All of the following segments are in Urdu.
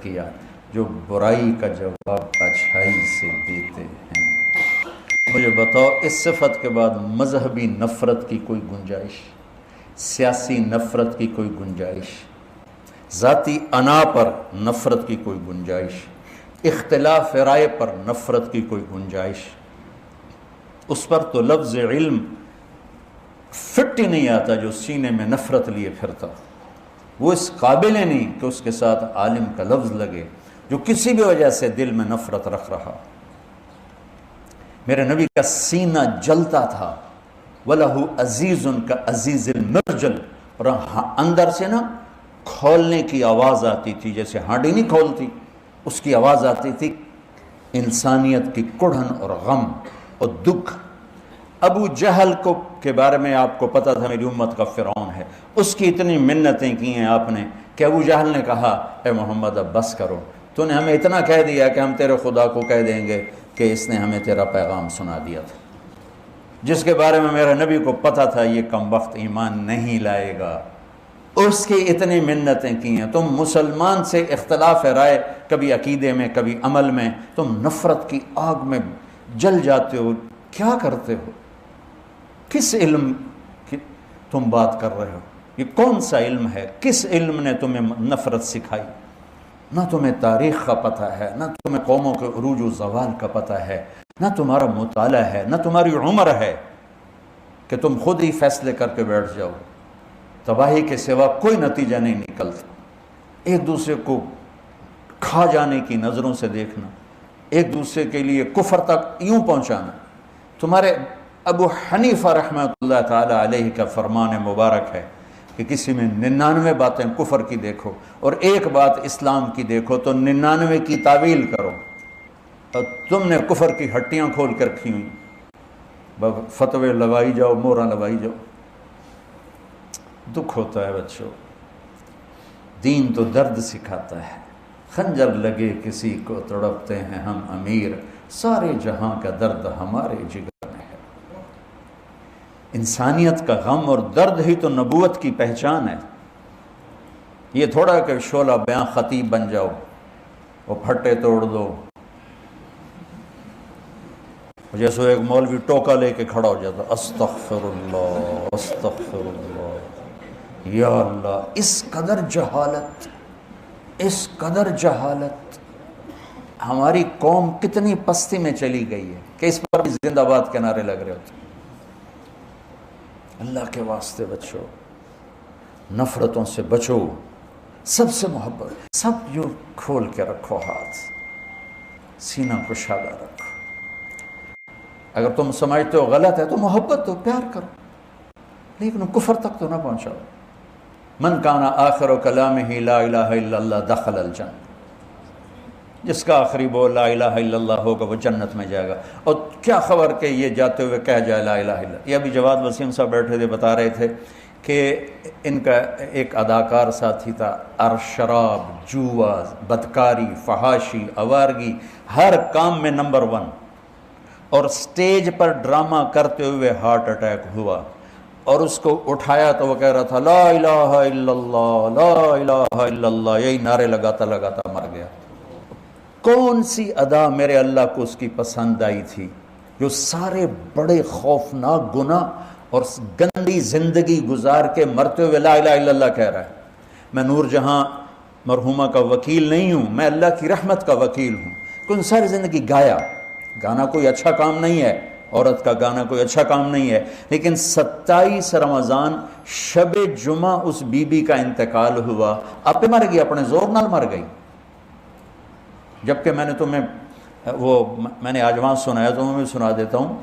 کیا جو برائی کا جواب اچھائی سے دیتے ہیں۔ مجھے بتاؤ اس صفت کے بعد مذہبی نفرت کی کوئی گنجائش، سیاسی نفرت کی کوئی گنجائش، ذاتی انا پر نفرت کی کوئی گنجائش، اختلاف رائے پر نفرت کی کوئی گنجائش؟ اس پر تو لفظ علم فٹ ہی نہیں آتا جو سینے میں نفرت لیے پھرتا، وہ اس قابل ہی نہیں کہ اس کے ساتھ عالم کا لفظ لگے جو کسی بھی وجہ سے دل میں نفرت رکھ رہا۔ میرے نبی کا سینہ جلتا تھا، وَلَهُ عَزِيزٌ كَعَزِيزِ الْمِرْجَلِ، اور اندر سے نا کھولنے کی آواز آتی تھی، جیسے ہانڈی نہیں کھولتی، اس کی آواز آتی تھی، انسانیت کی کڑھن اور غم اور دکھ۔ ابو جہل کے بارے میں آپ کو پتا تھا میری امت کا فرعون ہے، اس کی اتنی منتیں کی ہیں آپ نے کہ ابو جہل نے کہا اے محمد اب بس کرو، تو نے ہمیں اتنا کہہ دیا کہ ہم تیرے خدا کو کہہ دیں گے کہ اس نے ہمیں تیرا پیغام سنا دیا تھا، جس کے بارے میں میرے نبی کو پتا تھا یہ کم وقت ایمان نہیں لائے گا، اس کی اتنی منتیں کی ہیں۔ تم مسلمان سے اختلاف رائے، کبھی عقیدے میں کبھی عمل میں، تم نفرت کی آگ میں جل جاتے ہو، کیا کرتے ہو؟ کس علم کی تم بات کر رہے ہو؟ یہ کون سا علم ہے؟ کس علم نے تمہیں نفرت سکھائی؟ نہ تمہیں تاریخ کا پتہ ہے، نہ تمہیں قوموں کے عروج و زوال کا پتہ ہے، نہ تمہارا مطالعہ ہے، نہ تمہاری عمر ہے کہ تم خود ہی فیصلے کر کے بیٹھ جاؤ۔ تباہی کے سوا کوئی نتیجہ نہیں نکلتا، ایک دوسرے کو کھا جانے کی نظروں سے دیکھنا، ایک دوسرے کے لیے کفر تک یوں پہنچانا۔ تمہارے ابو حنیفہ رحمۃ اللہ تعالی علیہ کا فرمان مبارک ہے کہ کسی میں 99 باتیں کفر کی دیکھو اور ایک بات اسلام کی دیکھو تو 99 کی تعویل کرو، اور تم نے کفر کی ہٹیاں کھول کر رکھی ہوئی، فتوے لگائی جاؤ، مہراں لگائی جاؤ۔ دکھ ہوتا ہے بچوں، دین تو درد سکھاتا ہے، خنجر لگے کسی کو تڑپتے ہیں ہم امیر، سارے جہاں کا درد ہمارے جگر میں ہے۔ انسانیت کا غم اور درد ہی تو نبوت کی پہچان ہے۔ یہ تھوڑا کہ شعلہ بیاں خطیب بن جاؤ، وہ پھٹے توڑ دو، جیسے ایک مولوی ٹوکا لے کے کھڑا ہو جاتا، استغفر اللہ استغفر اللہ، یا اللہ۔ اس قدر جہالت، اس قدر جہالت، ہماری قوم کتنی پستی میں چلی گئی ہے کہ اس پر بھی زندہ باد کے نعرے لگ رہے ہوتے۔ اللہ کے واسطے بچو، نفرتوں سے بچو، سب سے محبت، سب یوں کھول کے رکھو، ہاتھ سینہ کشادہ رکھو۔ اگر تم سمجھتے ہو غلط ہے تو محبت دو، پیار کرو، لیکن کفر تک تو نہ پہنچاؤ۔ من کان آخر کلامہ لا الہ الا اللہ دخل الجنہ، جس کا آخری بول لا الہ الا اللہ ہوگا وہ جنت میں جائے گا۔ اور کیا خبر کہ یہ جاتے ہوئے کہہ جائے لا الہ الا اللہ۔ یہ ابھی جواد وسیم صاحب بیٹھے تھے، بتا رہے تھے کہ ان کا ایک اداکار ساتھی تھا، شراب، جوا، بدکاری، فحاشی، آوارگی، ہر کام میں نمبر 1، اور سٹیج پر ڈرامہ کرتے ہوئے ہارٹ اٹیک ہوا، اور اس کو اٹھایا تو وہ کہہ رہا تھا لا الہ الا اللہ لا الہ الا اللہ، یہی نعرے لگاتا لگاتا مر گیا۔ کون سی ادا میرے اللہ کو اس کی پسند آئی تھی جو سارے بڑے خوفناک گناہ اور گندی زندگی گزار کے مرتے ہوئے لا الہ الا اللہ کہہ رہا ہے؟ میں نور جہاں مرحومہ کا وکیل نہیں ہوں، میں اللہ کی رحمت کا وکیل ہوں۔ کون ساری زندگی گانا کوئی اچھا کام نہیں ہے، عورت کا گانا کوئی اچھا کام نہیں ہے، لیکن 27 رمضان شب جمعہ اس بی بی کا انتقال ہوا، آپ پہ مر گئی، اپنے زور نال مر گئی۔ جبکہ میں نے تمہیں میں نے آج وہاں سنایا تو میں بھی سنا دیتا ہوں،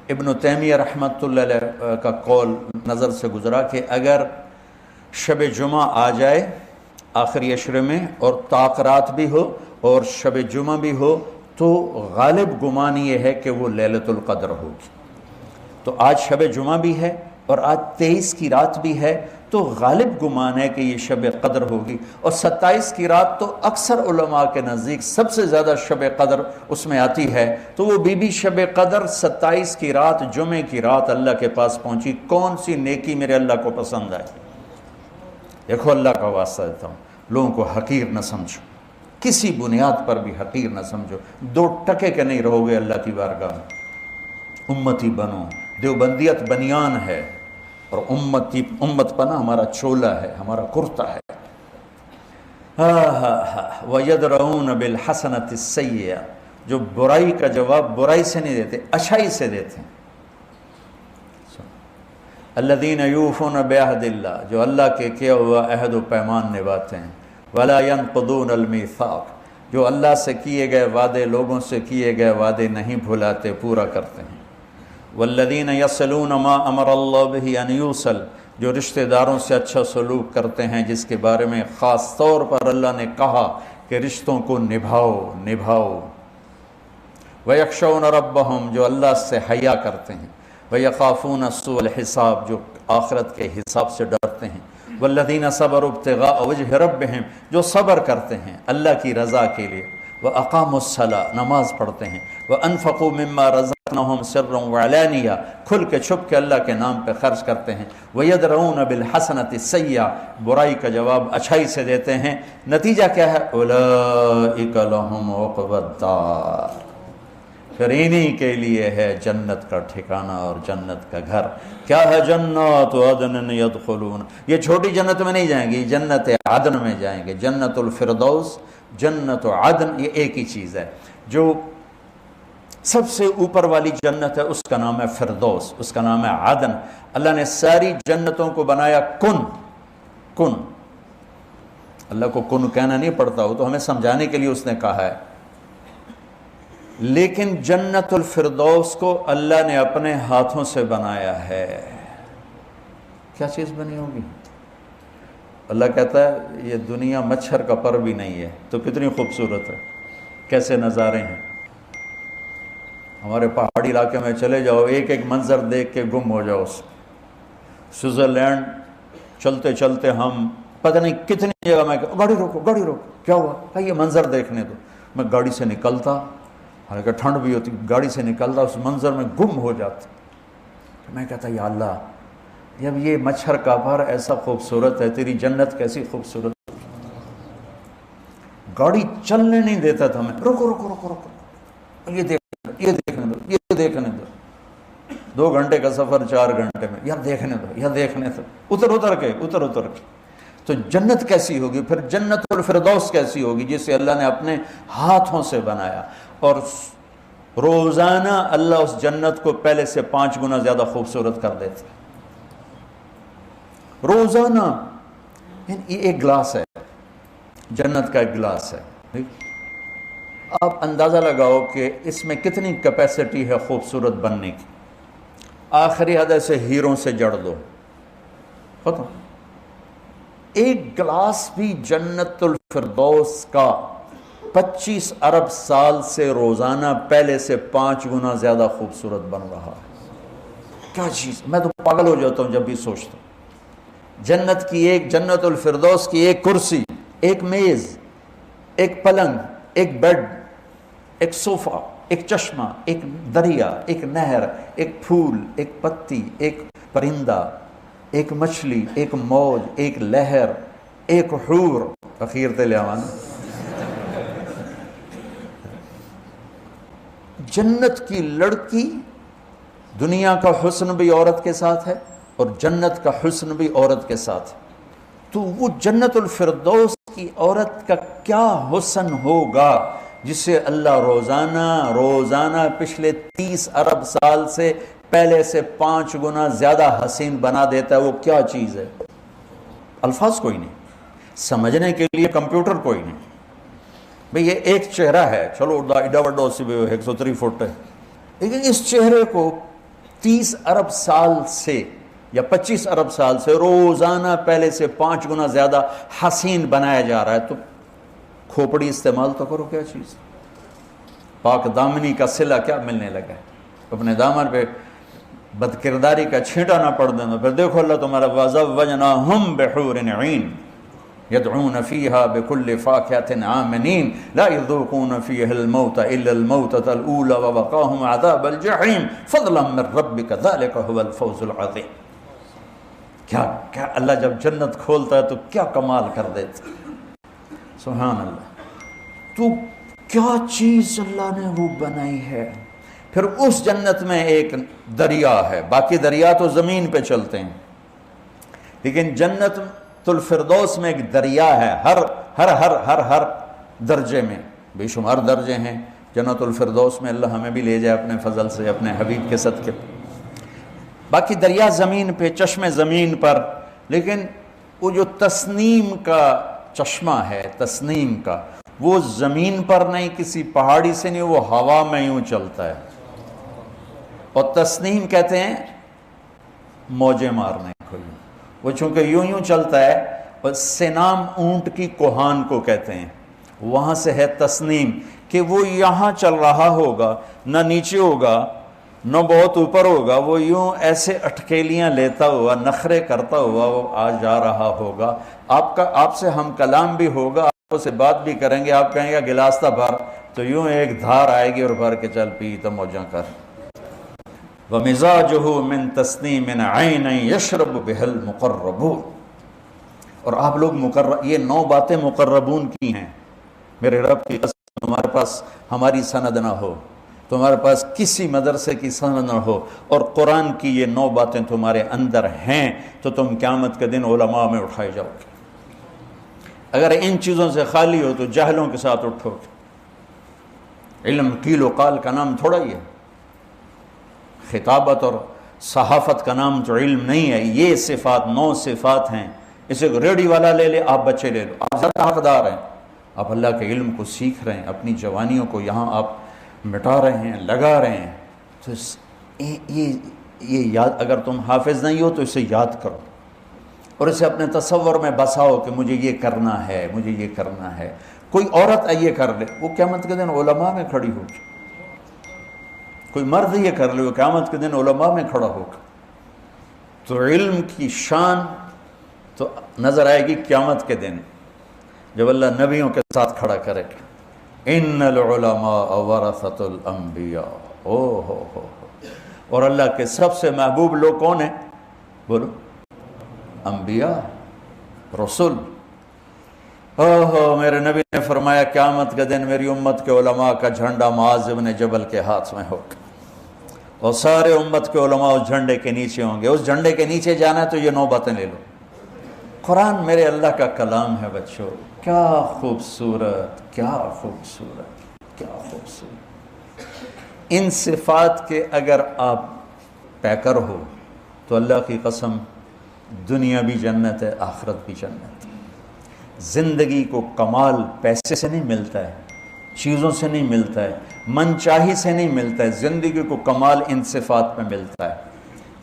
ابن تیمیہ رحمۃ اللہ علیہ کا قول نظر سے گزرا کہ اگر شب جمعہ آ جائے آخری عشرے میں اور تاخرات بھی ہو اور شب جمعہ بھی ہو تو غالب گمان یہ ہے کہ وہ لیلۃ القدر ہوگی۔ تو آج شب جمعہ بھی ہے اور آج 23 کی رات بھی ہے، تو غالب گمان ہے کہ یہ شب قدر ہوگی، اور 27 کی رات تو اکثر علماء کے نزدیک سب سے زیادہ شب قدر اس میں آتی ہے، تو وہ بی بی شب قدر 27 کی رات جمعے کی رات اللہ کے پاس پہنچی۔ کون سی نیکی میرے اللہ کو پسند آئے؟ دیکھو اللہ کا واسطہ دیتا ہوں، لوگوں کو حقیر نہ سمجھو، کسی بنیاد پر بھی حقیر نہ سمجھو، 2 ٹکے کے نہیں رہو گے اللہ کی بارگاہ میں۔ امتی بنو، دیوبندیت بنیان ہے، اور امت پنا ہمارا چولا ہے، ہمارا کرتا ہے۔ وَيَدْرَؤُونَ بِالْحَسَنَةِ السَّيِّئَةِ، جو برائی کا جواب برائی سے نہیں دیتے، اچھائی سے دیتے ہیں۔ الَّذِينَ يُوفُونَ بِعَهْدِ اللَّهِ، جو اللہ کے کیا ہوا عہد و پیمان نبھاتے ہیں۔ وَلَا يَنقُضُونَ الْمِيثَاقَ، جو اللہ سے کیے گئے وعدے، لوگوں سے کیے گئے وعدے نہیں بھلاتے، پورا کرتے ہیں۔ وَالَّذِينَ يَصِلُونَ مَا أَمَرَ اللَّهُ بِهِ أَنْ يُوصَلَ، جو رشتہ داروں سے اچھا سلوک کرتے ہیں، جس کے بارے میں خاص طور پر اللہ نے کہا کہ رشتوں کو نبھاؤ۔ وَيَخْشَوْنَ رَبَّهُمْ، جو اللہ سے حیا کرتے ہیں۔ وَيَخَافُونَ سُوءَ الْحِسَابِ، جو آخرت کے حساب سے ڈرتے ہیں۔ وَالَّذِينَ صَبَرُوا ابْتِغَاءَ وَجْهِ رَبِّهِمْ، جو صبر کرتے ہیں اللہ کی رضا کے لیے۔ وَأَقَامُوا الصَّلَاةَ، نماز پڑھتے ہیں۔ وَأَنفَقُوا مِمَّا رَزَقْنَاهُمْ سِرًّا وَعَلَانِيَةً، کھل کے چھپ کے اللہ کے نام پہ خرچ کرتے ہیں۔ وَيَدْرَؤُونَ بِالْحَسَنَةِ السَّيِّئَةَ، برائی کا جواب اچھائی سے دیتے ہیں۔ نتیجہ کیا ہے؟ أُولَئِكَ لَهُمْ عُقْبَى الدَّارِ، پھر انہی کے لیے ہے جنت کا ٹھکانہ اور جنت کا گھر۔ کیا ہے؟ جنات عدن یدخلون، یہ چھوٹی جنت میں نہیں جائیں گے، جنت عدن میں جائیں گے۔ جنت الفردوس، جنت عدن، یہ ایک ہی چیز ہے۔ جو سب سے اوپر والی جنت ہے اس کا نام ہے فردوس، اس کا نام ہے عدن۔ اللہ نے ساری جنتوں کو بنایا کن۔ اللہ کو کن کہنا نہیں پڑتا، وہ تو ہمیں سمجھانے کے لیے اس نے کہا ہے۔ لیکن جنت الفردوس کو اللہ نے اپنے ہاتھوں سے بنایا ہے۔ کیا چیز بنی ہوگی؟ اللہ کہتا ہے یہ دنیا مچھر کا پر بھی نہیں ہے، تو کتنی خوبصورت ہے، کیسے نظارے ہیں۔ ہمارے پہاڑی علاقے میں چلے جاؤ، ایک ایک منظر دیکھ کے گم ہو جاؤ۔ سوئٹزرلینڈ چلتے چلتے ہم پتہ نہیں کتنی جگہ میں گاڑی روکو کیا ہوا؟ کہ یہ منظر دیکھنے دو۔ میں گاڑی سے نکلتا، حالانکہ ٹھنڈ بھی ہوتی، گاڑی سے نکلتا، اس منظر میں گم ہو جاتا۔ میں کہتا یا اللہ، جب یہ مچھر کا پر ایسا خوبصورت ہے، تیری جنت کیسی خوبصورت۔ گاڑی چلنے نہیں دیتا تھا، میں رکو، یہ دیکھنے دو 2 گھنٹے کا سفر 4 گھنٹے میں، یار دیکھنے دو، اتر کے تو جنت کیسی ہوگی؟ پھر جنت الفردوس کیسی ہوگی جسے اللہ نے اپنے ہاتھوں سے بنایا، اور روزانہ اللہ اس جنت کو پہلے سے 5 گنا زیادہ خوبصورت کر دیتے۔ روزانہ یہ ایک گلاس ہے، جنت کا ایک گلاس ہے، آپ اندازہ لگاؤ کہ اس میں کتنی کیپیسٹی ہے خوبصورت بننے کی۔ آخری حد سے ہیروں سے جڑ دو، ختم۔ ایک گلاس بھی جنت الفردوس کا 25 ارب سال سے روزانہ پہلے سے 5 گنا زیادہ خوبصورت بن رہا ہے۔ کیا چیز، میں تو پاگل ہو جاتا ہوں جب بھی سوچتا ہوں۔ جنت الفردوس کی ایک کرسی، ایک میز، ایک پلنگ، ایک بیڈ، ایک صوفہ، ایک چشمہ، ایک دریا، ایک نہر، ایک پھول، ایک پتی، ایک پرندہ، ایک مچھلی، ایک موج، ایک لہر، ایک حور، اخیر تے لیاوان۔ جنت کی لڑکی، دنیا کا حسن بھی عورت کے ساتھ ہے اور جنت کا حسن بھی عورت کے ساتھ ہے، تو وہ جنت الفردوس کی عورت کا کیا حسن ہوگا جسے اللہ روزانہ پچھلے 30 ارب سال سے پہلے سے 5 گنا زیادہ حسین بنا دیتا ہے۔ وہ کیا چیز ہے؟ الفاظ کوئی نہیں، سمجھنے کے لیے کمپیوٹر کوئی نہیں۔ بھئی یہ ایک چہرہ ہے، چلو ایڈا وڈا سی بھی 103 فٹ ہے، لیکن اس چہرے کو 30 ارب سال سے یا 25 ارب سال سے روزانہ پہلے سے 5 گنا زیادہ حسین بنایا جا رہا ہے۔ تو کھوپڑی استعمال تو کرو، کیا چیز، پاک دامنی کا صلہ کیا ملنے لگا ہے، اپنے دامن پہ بد کرداری کا چھینٹا نہ پڑ دینا۔ پھر دیکھو اللہ تمہارا وَزَوَّجْنَاهُمْ بِحُورٍ عِينٍ يَدْعُونَ فِيهَا بِكُلِّ فَاكِهَةٍ آمِنِينَ لَا يَذُوقُونَ فِيهَا الْمَوْتَ إِلَّا الْمَوْتَةَ الْأُولَى وَوَقَاهُمْ عَذَابَ الْجَحِيمِ فَضْلًا مِّن رَّبِّكَ ذَلِكَ هُوَ الْفَوْزُ الْعَظِيمُ۔ کیا اللہ جب جنت کھولتا ہے تو کیا کمال کر دیتا ہے۔ سبحان اللہ، تو کیا چیز اللہ نے وہ بنائی ہے۔ پھر اس جنت میں ایک دریا ہے، باقی دریا تو زمین پہ چلتے ہیں، لیکن جنت الفردوس میں ایک دریا ہے، ہر درجے میں بے شمار درجے ہیں جنت الفردوس میں، اللہ ہمیں بھی لے جائے اپنے فضل سے، اپنے حبیب کے صدقے۔ باقی دریا زمین پہ، چشمے زمین پر، لیکن وہ جو تسنیم کا چشمہ ہے، تسنیم کا، وہ زمین پر نہیں، کسی پہاڑی سے نہیں، وہ ہوا میں یوں چلتا ہے، اور تسنیم کہتے ہیں موجیں مارنے کو، وہ چونکہ یوں چلتا ہے، اور سنام اونٹ کی کوہان کو کہتے ہیں، وہاں سے ہے تسنیم، کہ وہ یہاں چل رہا ہوگا، نہ نیچے ہوگا نہ بہت اوپر ہوگا، وہ یوں ایسے اٹکیلیاں لیتا ہوا، نخرے کرتا ہوا وہ آ جا رہا ہوگا۔ آپ سے ہم کلام بھی ہوگا، آپ سے بات بھی کریں گے، آپ کہیں گے گلاس تھا بھر، تو یوں ایک دھار آئے گی اور بھر کے چل پی تو موجاں کر۔ وَمِزَاجُهُ مِن تَسْنِيمٍ عَيْنًا يَشْرَبُ بِهَا الْمُقَرَّبُونَ۔ اور آپ لوگ یہ 9 باتیں مقربون کی ہیں، میرے رب کی قسم، تمہارے پاس ہماری سند نہ ہو، تمہارے پاس کسی مدرسے کی سند نہ ہو، اور قرآن کی یہ 9 باتیں تمہارے اندر ہیں، تو تم قیامت کے دن علماء میں اٹھائے جاؤ گے۔ اگر ان چیزوں سے خالی ہو تو جاہلوں کے ساتھ اٹھو گے۔ علم قیل و قال کا نام تھوڑا ہی ہے، خطابت اور صحافت کا نام تو علم نہیں ہے۔ یہ صفات 9 صفات ہیں، اسے ریڈی والا لے لے، آپ بچے لے لو، آپ زیادہ حقدار ہیں، آپ اللہ کے علم کو سیکھ رہے ہیں، اپنی جوانیوں کو یہاں آپ مٹا رہے ہیں، لگا رہے ہیں، تو یہ یاد، اگر تم حافظ نہیں ہو تو اسے یاد کرو، اور اسے اپنے تصور میں بساؤ کہ مجھے یہ کرنا ہے، مجھے یہ کرنا ہے۔ کوئی عورت یہ کر لے، وہ قیامت کے دن علماء میں کھڑی ہوگی، کوئی مرد یہ کر لے، وہ قیامت کے دن علماء میں کھڑا ہوگا۔ تو علم کی شان تو نظر آئے گی قیامت کے دن، جب اللہ نبیوں کے ساتھ کھڑا کرے گا۔ ان العلماء ورثۃ الانبیاء، ہو اور اللہ کے سب سے محبوب لوگ کون ہیں؟ بولو، انبیاء، رسول۔ میرے نبی نے فرمایا قیامت کے دن میری امت کے علماء کا جھنڈا معاذ بن جبل کے ہاتھ میں ہوگا، اور سارے امت کے علماء اس جھنڈے کے نیچے ہوں گے۔ اس جھنڈے کے نیچے جانا ہے تو یہ 9 باتیں لے لو۔ قرآن میرے اللہ کا کلام ہے بچوں، کیا خوبصورت، کیا خوبصورت، کیا خوبصورت۔ ان صفات کے اگر آپ پیکر ہو تو اللہ کی قسم دنیا بھی جنت ہے، آخرت بھی جنت ہے۔ زندگی کو کمال پیسے سے نہیں ملتا ہے، چیزوں سے نہیں ملتا ہے، من چاہی سے نہیں ملتا ہے، زندگی کو کمال ان صفات میں ملتا ہے۔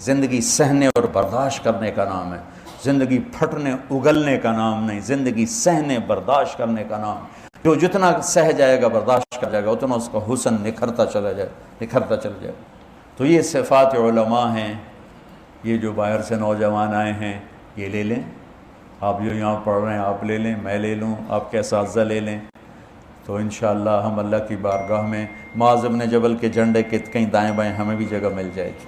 زندگی سہنے اور برداشت کرنے کا نام ہے، زندگی پھٹنے اگلنے کا نام نہیں، زندگی سہنے برداشت کرنے کا نام۔ جو جتنا سہ جائے گا، برداشت کر جائے گا، اتنا اس کا حسن نکھرتا چلا جائے۔ تو یہ صفات علماء ہیں۔ یہ جو باہر سے نوجوان آئے ہیں یہ لے لیں، آپ جو یہاں پڑھ رہے ہیں آپ لے لیں، میں لے لوں، آپ کے اساتذہ لے لیں، تو انشاءاللہ ہم اللہ کی بارگاہ میں معاذ بن جبل کے جھنڈے کے کہیں دائیں بائیں ہمیں بھی جگہ مل جائے گی۔